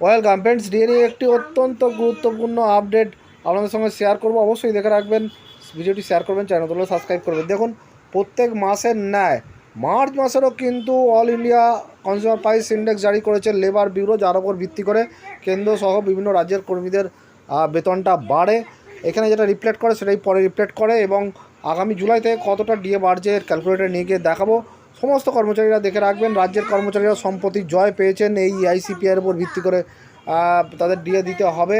Welcome friends, DA নিয়ে একটি অত্যন্ত গুরুত্বপূর্ণ আপডেট আপনাদের সঙ্গে শেয়ার করব। অবশ্যই দেখে রাখবেন, ভিডিওটি শেয়ার করবেন, চ্যানেলগুলো সাবস্ক্রাইব করবেন। দেখুন, প্রত্যেক মাসের ন্যায় মার্চ মাসেরও কিন্তু all India consumer price index জারি করেছে লেবার ব্যুরো, যার ওপর ভিত্তি করে কেন্দ্র সহ বিভিন্ন রাজ্যের কর্মীদের বেতনটা বাড়ে। এখানে যেটা রিফ্লেক্ট করে সেটাই পরে রিফ্লেক্ট করে, এবং আগামী জুলাই থেকে কতটা ডিএ বাড়ছে এর ক্যালকুলেটর নিয়ে গিয়ে দেখাবো। সমস্ত কর্মচারীরা দেখে রাখবেন। রাজ্যের কর্মচারীরা সম্প্রতি জয় পেয়েছেন এই আইসিপিআর উপর ভিত্তি করে তাদের ডিএ দিতে হবে।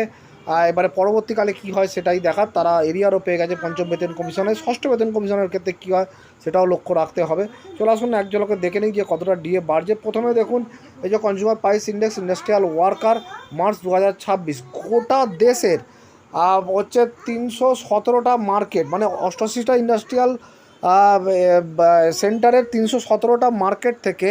এবারে পরবর্তীকালে কী হয় সেটাই দেখার। তারা এরিয়ারও পেয়ে গেছে পঞ্চম বেতন কমিশনে। ষষ্ঠ বেতন কমিশনের ক্ষেত্রে কী হয় সেটাও লক্ষ্য রাখতে হবে। চলে আসুন এক ঝলকে দেখে নিই যে কতটা ডিএ বাড়ছে। প্রথমে দেখুন, এই যে consumer price index industrial worker March 2026, গোটা দেশের হচ্ছে 317টা মার্কেট, মানে 88টা ইন্ডাস্ট্রিয়াল সেন্টারের 317টা মার্কেট থেকে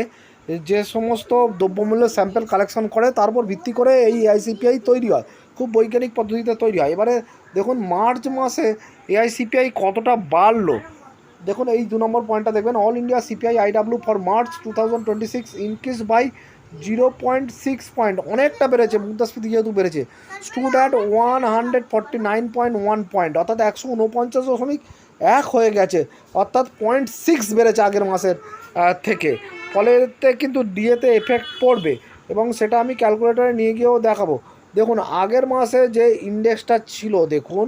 যে সমস্ত দ্রব্যমূল্য স্যাম্পল কালেকশন করে তারপর ভিত্তি করে এই এআইসিপিআই তৈরি হয়। খুব বৈজ্ঞানিক পদ্ধতিতে তৈরি হয়। এবারে দেখুন মার্চ মাসে এআইসিপিআই কতটা বাড়লো। দেখুন এই 2 নম্বর পয়েন্টটা দেখবেন, all India CPI IW for March 2026 increase by 0.6 point, অনেকটা বেড়েছে, মুদ্রাস্ফীতি যেহেতু বেড়েছে। স্টুড অ্যাট 149.1 পয়েন্ট, অর্থাৎ 149.1 হয়ে গেছে, অর্থাৎ 0.6 বেড়েছে আগের মাসের থেকে। ফলে এতে কিন্তু ডিএতে এফেক্ট পড়বে, এবং সেটা আমি ক্যালকুলেটরে নিয়ে গিয়েও দেখাবো। দেখুন আগের মাসে যে ইন্ডেক্সটা ছিল, দেখুন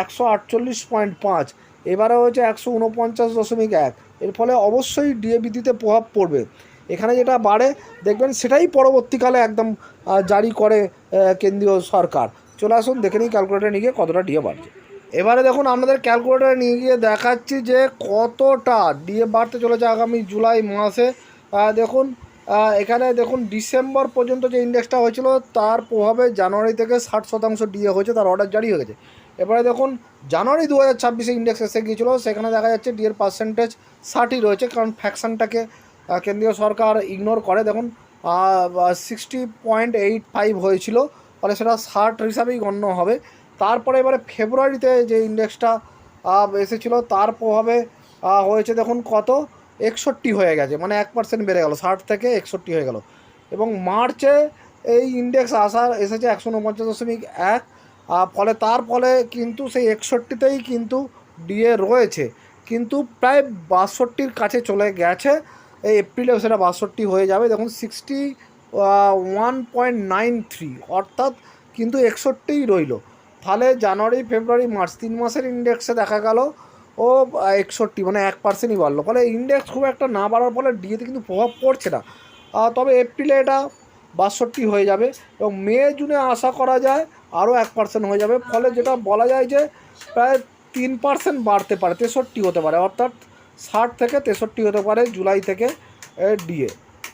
148.5, এবারে হচ্ছে 149.1। এর ফলে অবশ্যই ডিএ বৃদ্ধিতে প্রভাব পড়বে। এখানে যেটা বাড়ে দেখবেন সেটাই পরবর্তীকালে একদম জারি করে কেন্দ্রীয় সরকার। চলে আসুন দেখে নিই ক্যালকুলেটরে নিয়ে গিয়ে কতটা ডিএ বাড়ছে। এবারে দেখুন আপনাদের ক্যালকুলেটরে নিয়ে গিয়ে দেখাচ্ছি যে কতটা ডিএ বাড়তে চলেছে আগামী জুলাই মাসে। দেখুন এখানে দেখুন ডিসেম্বর পর্যন্ত যে ইন্ডেক্সটা হয়েছিল তার প্রভাবে জানুয়ারি থেকে 60% ডিএ হয়েছে, তার অর্ডার জারি হয়ে গেছে। এবারে দেখুন জানুয়ারি 2026 ইন্ডেক্স এসে গিয়েছিলো, সেখানে দেখা যাচ্ছে ডিএর পার্সেন্টেজ 60 রয়েছে, কারণ ফ্যাকশনটাকে কেন্দ্রীয় সরকার ইগনোর করে। দেখুন 60.85 হয়েছিল, ফলে সেটা 60 হিসাবেই গণ্য হবে। তারপরে এবারে ফেব্রুয়ারিতে যে ইন্ডেক্সটা এসেছিলো তার প্রভাবে হয়েছে দেখুন কত, 61 হয়ে গেছে, মানে 1% বেড়ে গেল, 60 থেকে 61 হয়ে গেল। এবং মার্চে এই ইন্ডেক্স এসেছে 149.1, তার ফলে কিন্তু সেই 61তেই কিন্তু ডিএ রয়েছে, কিন্তু প্রায় 62-র কাছে চলে গেছে। এই এপ্রিলেও সেটা 62 হয়ে যাবে। দেখুন 61.93, অর্থাৎ কিন্তু 61ই রইল। তাহলে জানুয়ারি ফেব্রুয়ারি মার্চ 3 মাসের ইন্ডেক্সে দেখা গেল ও 61, মানে 1%ই বাড়লো। ফলে ইন্ডেক্স খুব একটা না বাড়ার ফলে ডিএতে কিন্তু প্রভাব পড়ছে না। তবে এপ্রিলে এটা 62 হয়ে যাবে, এবং মে জুনে আশা করা যায় আরও 1% হয়ে যাবে। ফলে যেটা বলা যায় যে প্রায় 3% বাড়তে পারে, 63 হতে পারে, অর্থাৎ 60 থেকে 63 হতে পারে জুলাই থেকে ডিএ।